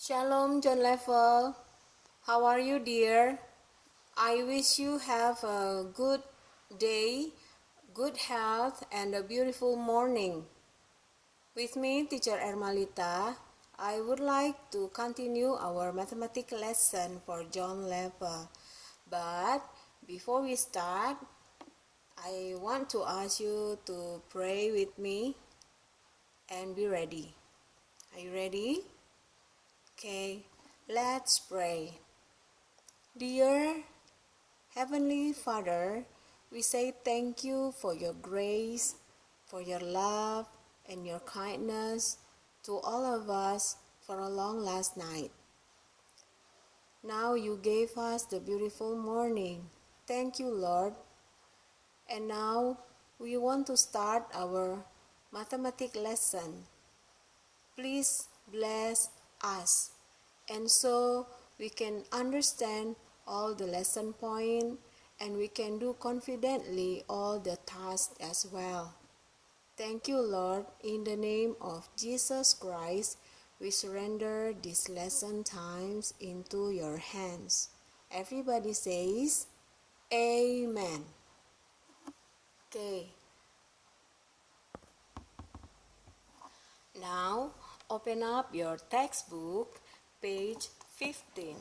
Shalom, John Level. How are you, dear? I wish you have a good day, good health, and a beautiful morning. With me, Teacher Ermalita, I would like to continue our mathematics lesson for John Level. But before we start, I want to ask you to pray with me and be ready. Are you ready? Okay, let's pray. Dear Heavenly Father, we say thank you for your grace, for your love, and your kindness to all of us for a long last night. Now you gave us the beautiful morning. Thank you, Lord. And now we want to start our mathematics lesson. Please bless us, and so we can understand all the lesson point, and we can do confidently all the tasks as well. Thank you, Lord. In the name of Jesus Christ, we surrender these lesson times into your hands. Everybody says, Amen. Okay. Now, open up your textbook, page 15.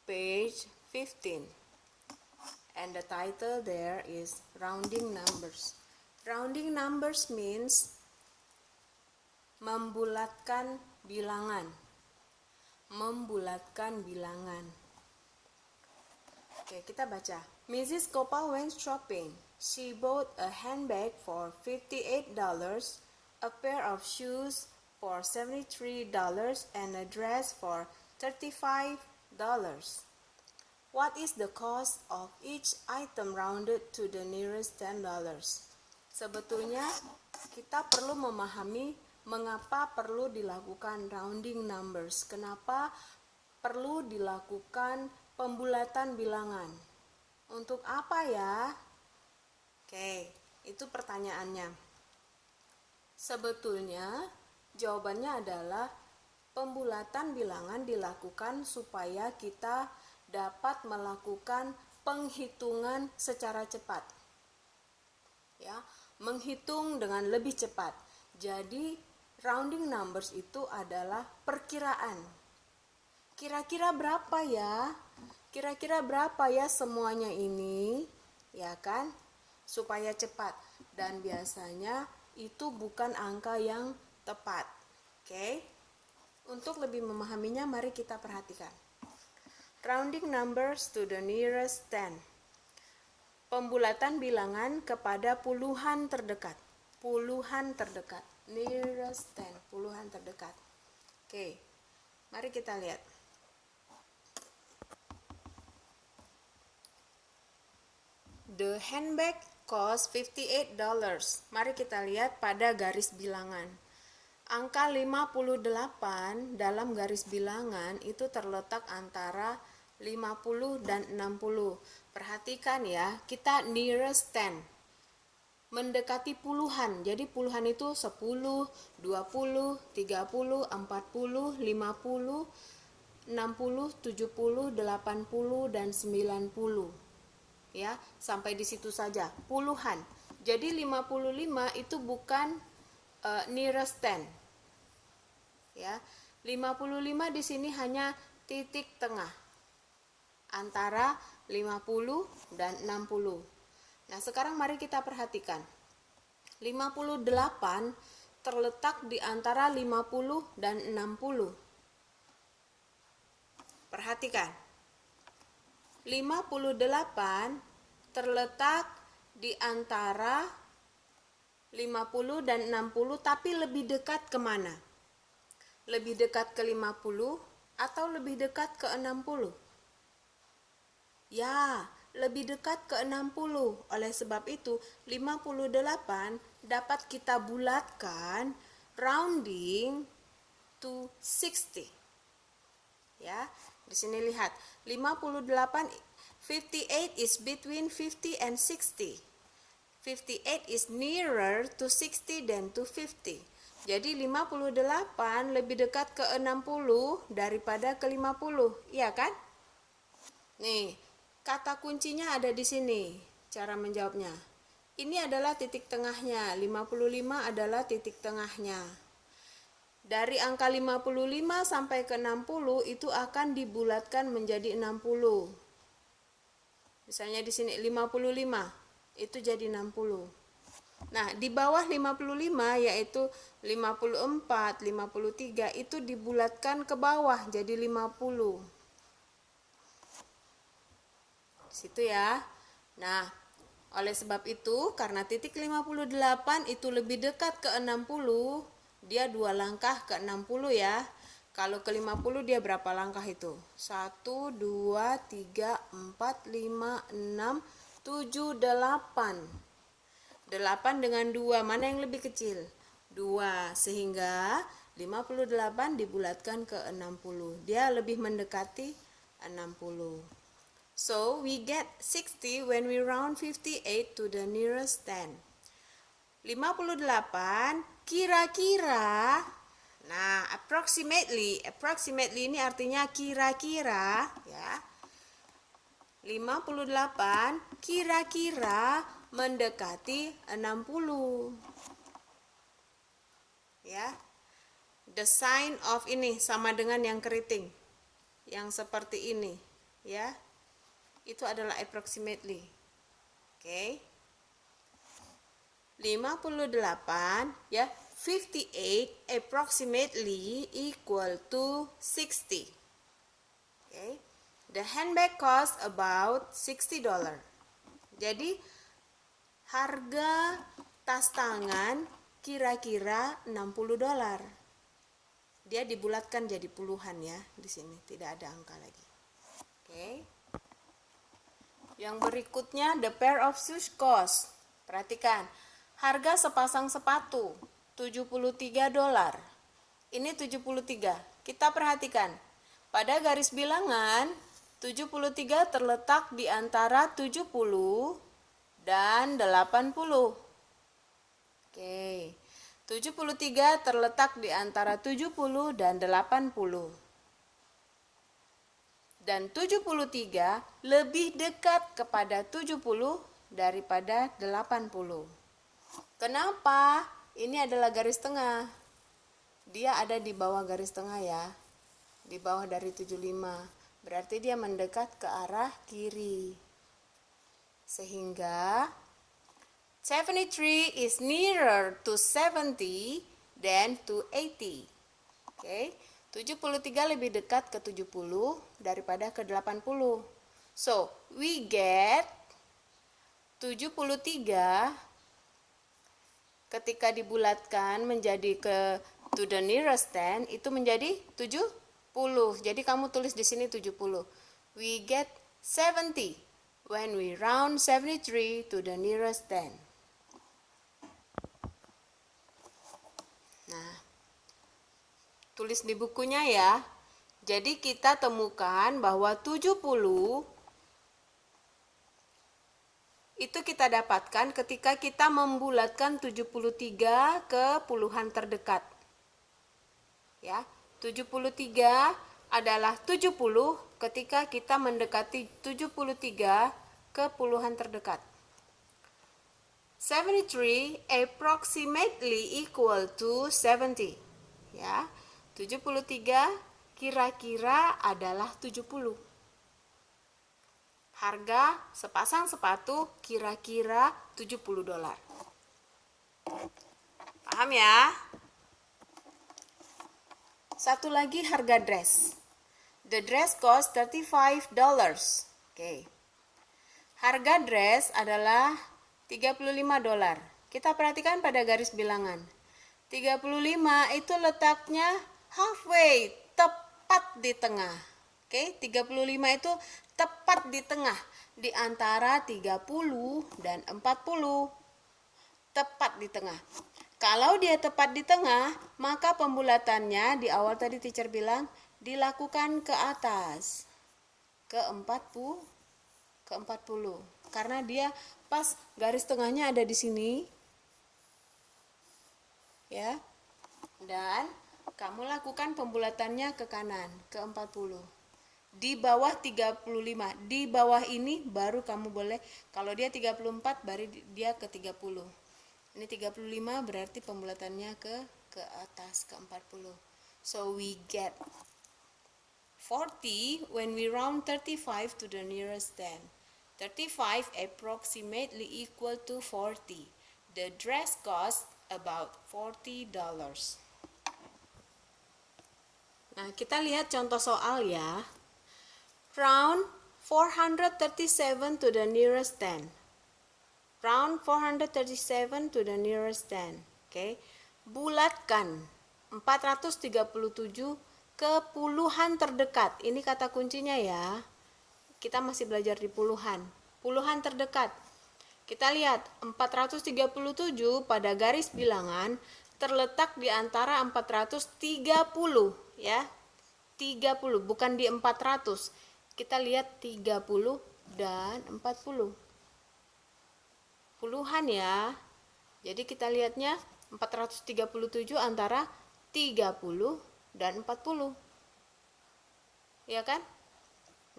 Page 15. And the title there is Rounding Numbers. Rounding numbers means membulatkan bilangan. Membulatkan bilangan. Oke, kita baca. Mrs. Gopal went shopping. She bought a handbag for $58, a pair of shoes for $73, and a dress for $35. What is the cost of each item rounded to the nearest $10? Sebetulnya kita perlu memahami mengapa perlu dilakukan rounding numbers. Kenapa perlu dilakukan pembulatan bilangan? Untuk apa ya? Oke, itu pertanyaannya. Sebetulnya jawabannya adalah pembulatan bilangan dilakukan supaya kita dapat melakukan penghitungan secara cepat. Ya, menghitung dengan lebih cepat. Jadi, rounding numbers itu adalah perkiraan. Kira-kira berapa ya? Kira-kira berapa ya semuanya ini? Ya kan? Supaya cepat. Dan biasanya itu bukan angka yang tepat. Oke? Untuk lebih memahaminya, mari kita perhatikan. Rounding numbers to the nearest 10. Pembulatan bilangan kepada puluhan terdekat. Puluhan terdekat. Nearest 10. Puluhan terdekat. Oke. Mari kita lihat. The handbag cost $58. Mari kita lihat pada garis bilangan. Angka 58 dalam garis bilangan itu terletak antara 50 dan 60. Perhatikan ya, kita nearest 10. Mendekati puluhan. Jadi puluhan itu 10, 20, 30, 40, 50, 60, 70, 80 dan 90. Ya, sampai di situ saja. Puluhan. Jadi 55 itu bukan nearest 10. Ya, 55 di sini hanya titik tengah antara 50 dan 60. Nah, sekarang mari kita perhatikan. 58 terletak di antara 50 dan 60. Perhatikan. 58 terletak di antara 50 dan 60, tapi lebih dekat kemana? Lebih dekat ke 50 atau lebih dekat ke 60? Ya, lebih dekat ke 60. Oleh sebab itu, 58 dapat kita bulatkan rounding to 60. Ya, di sini lihat, 58, 58 is between 50 and 60. 58 is nearer to 60 than to 50. Jadi 58 lebih dekat ke 60 daripada ke 50, iya kan? Nih, kata kuncinya ada di sini, cara menjawabnya. Ini adalah titik tengahnya, 55 adalah titik tengahnya. Dari angka 55 sampai ke 60 itu akan dibulatkan menjadi 60. Misalnya di sini 55, itu jadi 60. Nah, di bawah 55 yaitu 54, 53 itu dibulatkan ke bawah jadi 50. Di situ ya. Nah, oleh sebab itu karena titik 58 itu lebih dekat ke 60, dia 2 langkah ke 60 ya. Kalau ke 50 dia berapa langkah itu? 1, 2, 3, 4, 5, 6, 7, 8. 8 dengan 2, mana yang lebih kecil? 2, sehingga 58 dibulatkan ke 60. Dia lebih mendekati 60. So, we get 60 when we round 58 to the nearest 10. 58 kira-kira, nah approximately ini artinya kira-kira ya. 58 kira-kira mendekati 60. Ya. The sign of ini sama dengan yang keriting. Yang seperti ini, ya. Itu adalah approximately. Oke. 58 ya, 58 approximately equal to 60. Okay. The handbag cost about $60. Jadi harga tas tangan kira-kira $60. Dia dibulatkan jadi puluhan ya di sini, tidak ada angka lagi. Oke. Yang berikutnya the pair of shoes cost. Perhatikan, harga sepasang sepatu $73. Ini 73. Kita perhatikan, pada garis bilangan 73 terletak di antara 70 dan 80. Oke. 73 terletak di antara 70 dan 80. Dan 73 lebih dekat kepada 70 daripada 80. Kenapa? Ini adalah garis tengah. Dia ada di bawah garis tengah ya. Di bawah dari 75. Berarti dia mendekat ke arah kiri. Sehingga 73 is nearer to 70 than to 80. Oke. 73 lebih dekat ke 70 daripada ke 80. So, we get 73 ketika dibulatkan menjadi ke to the nearest 10 itu menjadi 70. Jadi kamu tulis di sini 70. We get 70 when we round 73 to the nearest 10. Nah, tulis di bukunya ya. Jadi kita temukan bahwa 70 itu kita dapatkan ketika kita membulatkan 73 ke puluhan terdekat. Ya, 73 adalah 70 ketika kita mendekati 73 ke puluhan terdekat. 73 approximately equal to 70. Ya, 73 kira-kira adalah 70. Harga sepasang sepatu kira-kira $70. Paham ya? Satu lagi harga dress. The dress cost $35. Oke. Harga dress adalah $35. Kita perhatikan pada garis bilangan. 35 itu letaknya halfway, tepat di tengah. Oke, 35 itu tepat di tengah di antara 30 dan 40. Tepat di tengah. Kalau dia tepat di tengah, maka pembulatannya di awal tadi teacher bilang dilakukan ke atas. Ke 40. Karena dia pas garis tengahnya ada di sini. Ya. Dan kamu lakukan pembulatannya ke kanan, ke 40. Di bawah 35. Di bawah ini baru kamu boleh, kalau dia 34 baru dia ke 30. Ini 35 berarti pembulatannya ke atas, ke 40. So we get 40 when we round 35 to the nearest 10. 35 approximately equal to 40. The dress cost about $40. Nah, kita lihat contoh soal ya. Round 437 to the nearest 10. Round 437 to the nearest 10. Oke. Bulatkan 437 ke puluhan terdekat. Ini kata kuncinya ya. Kita masih belajar di puluhan. Puluhan terdekat. Kita lihat 437 pada garis bilangan terletak di antara 430 ya. 30 bukan di 400. Kita lihat 30 dan 40. Puluhan ya. Jadi kita lihatnya 437 antara 30 dan 40. Ya kan?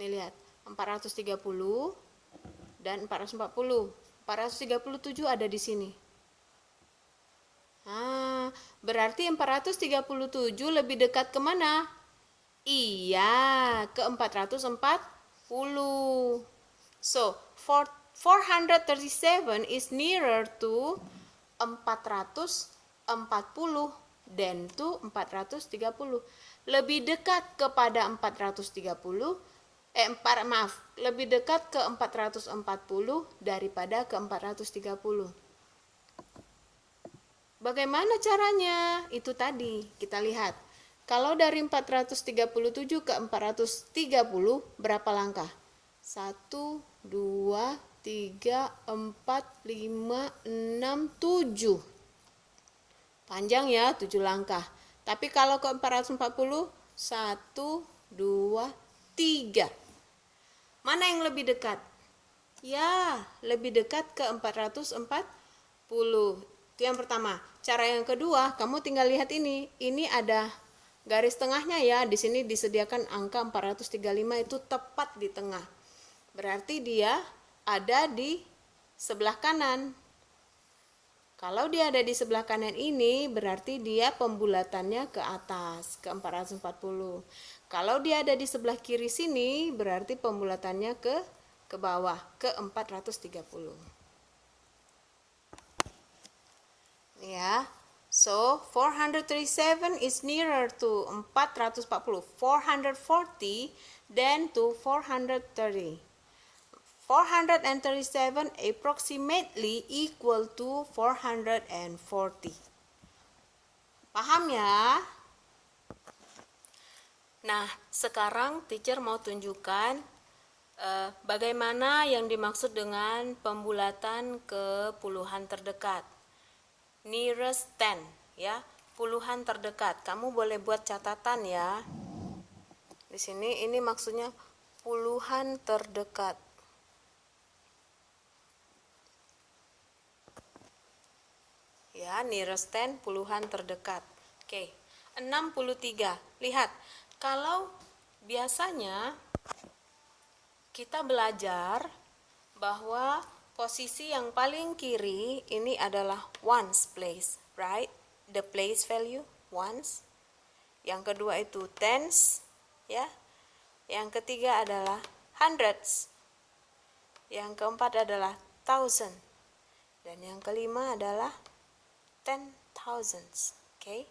Nih lihat, 430 dan 440. 437 ada di sini. Nah, berarti 437 lebih dekat kemana? Iya, ke 440. So, 437 is nearer to 440 than to 430. Lebih dekat kepada 430, lebih dekat ke 440 daripada ke 430. Bagaimana caranya? Itu tadi kita lihat. Kalau dari 437 ke 430 berapa langkah? 1, 2, 3, 4, 5, 6, 7. Panjang ya, 7 langkah. Tapi kalau ke 440, 1, 2, 3. Mana yang lebih dekat? Ya, lebih dekat ke 440. Itu yang pertama. Cara yang kedua, kamu tinggal lihat ini. Ini ada garis tengahnya ya. Di sini disediakan angka 435 itu tepat di tengah. Berarti dia ada di sebelah kanan. Kalau dia ada di sebelah kanan ini, berarti dia pembulatannya ke atas, ke 440. Kalau dia ada di sebelah kiri sini, berarti pembulatannya ke bawah, ke 430. Ya. So, 437 is nearer to 440. 440 than to 430. 437 approximately equal to 440. Paham ya? Nah, sekarang teacher mau tunjukkan bagaimana yang dimaksud dengan pembulatan ke puluhan terdekat. Nearest 10 ya, puluhan terdekat. Kamu boleh buat catatan ya. Di sini ini maksudnya puluhan terdekat. Ya, nearest 10 puluhan terdekat. Oke. 63. Lihat, kalau biasanya kita belajar bahwa posisi yang paling kiri ini adalah ones place, right? The place value ones. Yang kedua itu tens, ya. Yang ketiga adalah hundreds. Yang keempat adalah thousand. Dan yang kelima adalah 10,000s. Oke.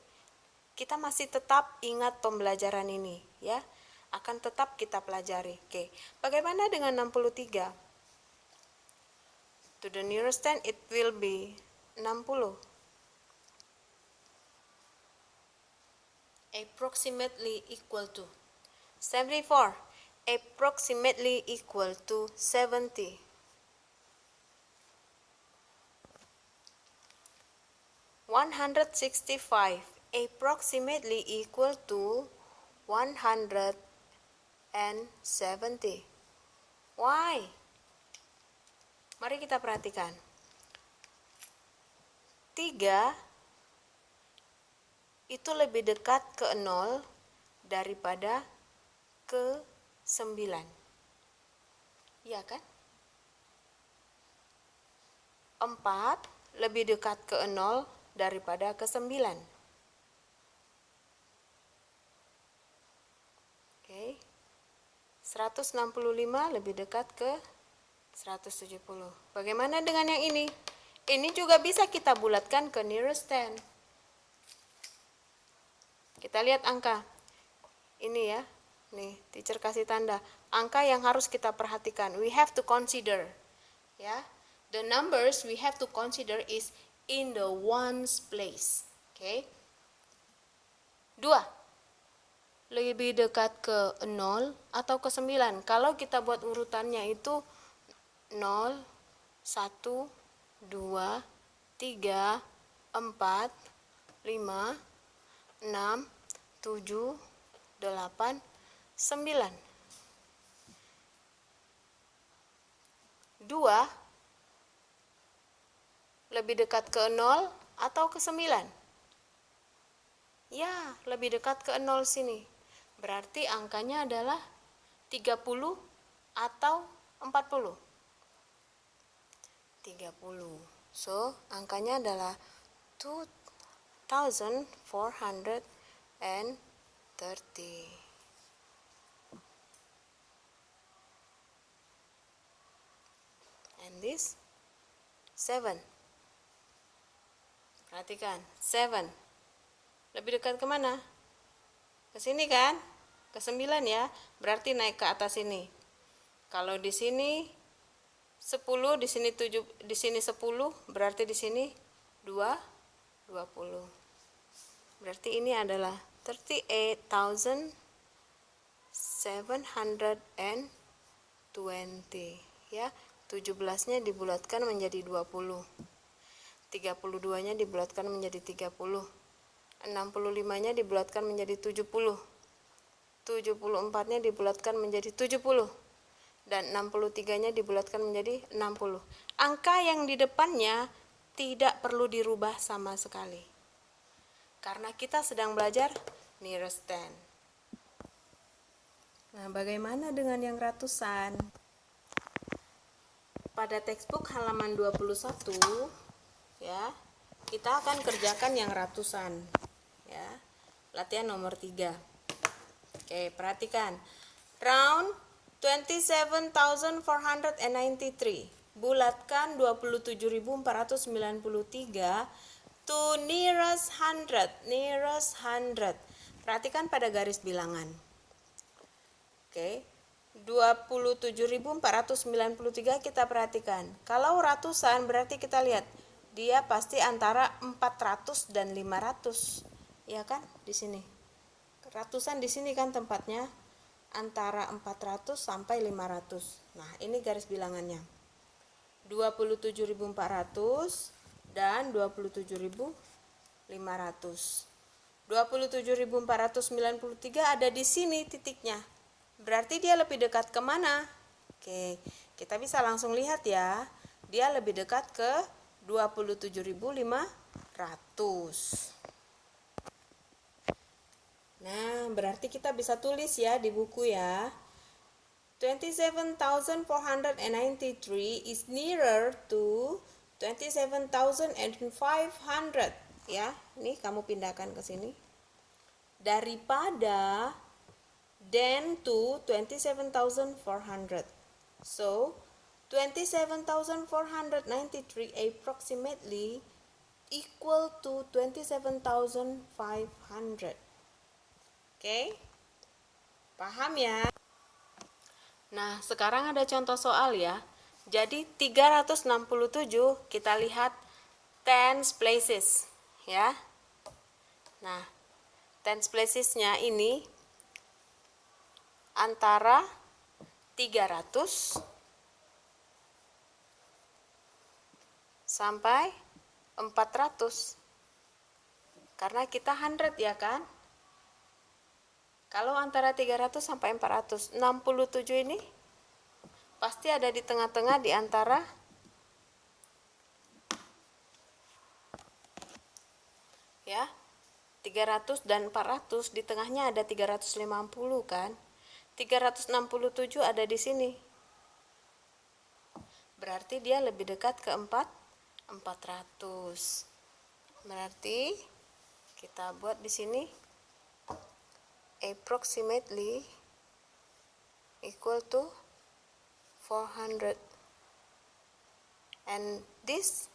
Kita masih tetap ingat pembelajaran ini, ya. Akan tetap kita pelajari. Oke. Bagaimana dengan 63? To the nearest 10 it will be 60. Approximately equal to 74. Approximately equal to 70. 165. Approximately equal to 170. Why? Mari kita perhatikan. 3 itu lebih dekat ke 0 daripada ke 9. Iya kan? 4 lebih dekat ke 0 daripada ke 9. Oke. 165 lebih dekat ke 170. Bagaimana dengan yang ini? Ini juga bisa kita bulatkan ke nearest 10. Kita lihat angka. Ini ya. Nih, teacher kasih tanda. Angka yang harus kita perhatikan. We have to consider. Ya. The numbers we have to consider is in the ones place. Okay. 2. Lebih dekat ke 0 atau ke 9. Kalau kita buat urutannya itu 0, 1, 2, 3, 4, 5, 6, 7, 8, 9. 2 lebih dekat ke 0 atau ke 9? Ya, lebih dekat ke 0 sini. Berarti angkanya adalah 30 atau 40? 30. So, angkanya adalah 2430. And this 7. Perhatikan, 7. Lebih dekat ke mana? Ke sini kan? Ke 9 ya. Berarti naik ke atas ini. Kalau di sini 10, di sini 7, di sini 10, berarti di sini 20. Berarti ini adalah 38,720 ya. 17-nya dibulatkan menjadi 20. 32-nya dibulatkan menjadi 30. 65-nya dibulatkan menjadi 70. 74-nya dibulatkan menjadi 70. Dan 63-nya dibulatkan menjadi 60. Angka yang di depannya tidak perlu dirubah sama sekali. Karena kita sedang belajar nearest 10. Nah, bagaimana dengan yang ratusan? Pada textbook halaman 21, ya, kita akan kerjakan yang ratusan. Ya. Latihan nomor 3. Oke, perhatikan. Round 27,493. Bulatkan 27.493 to nearest 100. Nearest 100. Perhatikan pada garis bilangan. Oke. 27.493 kita perhatikan. Kalau ratusan berarti kita lihat dia pasti antara 400 dan 500. Ya kan? Di sini. Ratusan di sini kan tempatnya antara 400 sampai 500. Nah, ini garis bilangannya. 27.400 dan 27.500. 27.493 ada di sini titiknya. Berarti dia lebih dekat ke mana? Oke, kita bisa langsung lihat ya. Dia lebih dekat ke 27.500. Nah, berarti kita bisa tulis ya di buku ya. 27,493 is nearer to 27,500. Ya, ini kamu pindahkan ke sini. Daripada than to 27,400. So, 27,493 approximately equal to 27,500. Oke? Paham ya? Nah, sekarang ada contoh soal ya. Jadi 367 kita lihat tens places ya. Nah, tens placesnya ini antara 300 sampai 400. Karena kita 100 ya kan? Kalau antara 300 sampai 400, 67 ini pasti ada di tengah-tengah di antara ya 300 dan 400, di tengahnya ada 350 kan? 367 ada di sini. Berarti dia lebih dekat ke 400. Berarti kita buat di sini approximately equal to 400. And this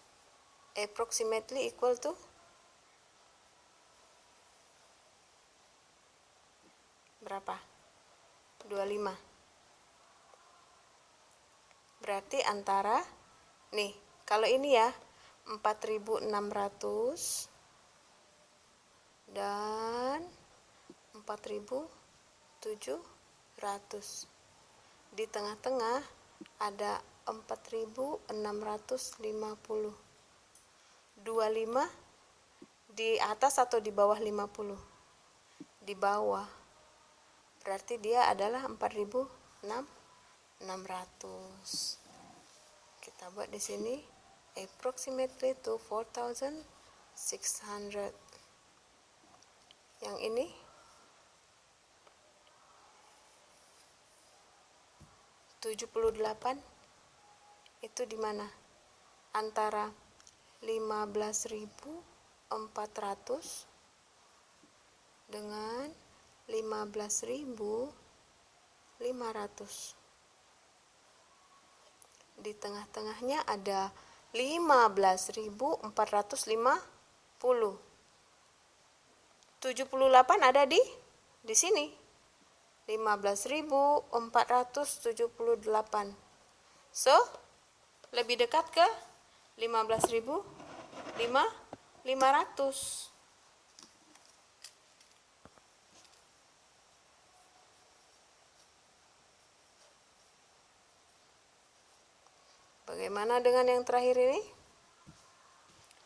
approximately equal to berapa? 25. Berarti antara nih, kalau ini ya 4.600 dan 4.700. Di tengah-tengah ada 4.650. 25 di atas atau di bawah 50? Di bawah. Berarti dia adalah 4.600. Kita buat di sini approximately to 4.600. Yang ini $78 itu di mana? Antara 15.400 dengan 15.500. Di tengah-tengahnya ada 15.450. 78 ada di sini. 15.478. So, lebih dekat ke 15.500. Bagaimana dengan yang terakhir ini?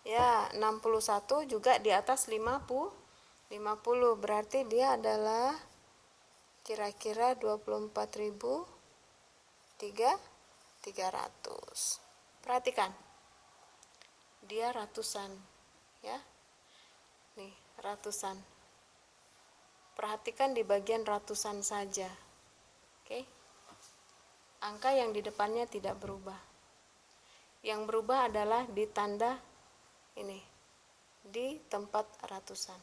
Ya, 61 juga di atas 50. Berarti dia adalah kira-kira 24.300. Perhatikan. Dia ratusan, ya. Nih, ratusan. Perhatikan di bagian ratusan saja. Oke. Angka yang di depannya tidak berubah. Yang berubah adalah di tanda ini, di tempat ratusan.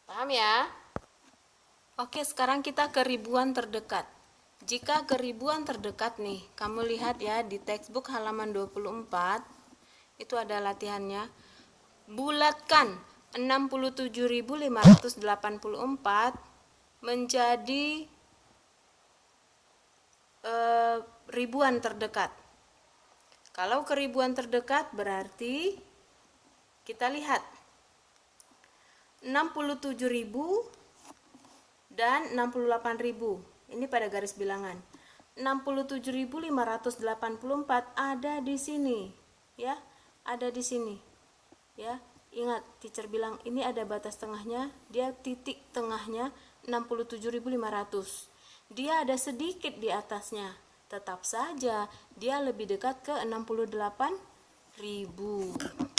Paham ya? Oke, sekarang kita ke ribuan terdekat. Jika ke ribuan terdekat nih, kamu lihat ya di textbook halaman 24, itu ada latihannya. Bulatkan 67.584 menjadi ribuan terdekat. Kalau ke ribuan terdekat berarti kita lihat 67.000 dan 68.000. Ini pada garis bilangan. 67.584 ada di sini, ya. Ada di sini. Ya, ingat teacher bilang ini ada batas tengahnya, dia titik tengahnya 67.500. Dia ada sedikit di atasnya. Tetap saja dia lebih dekat ke 68.000.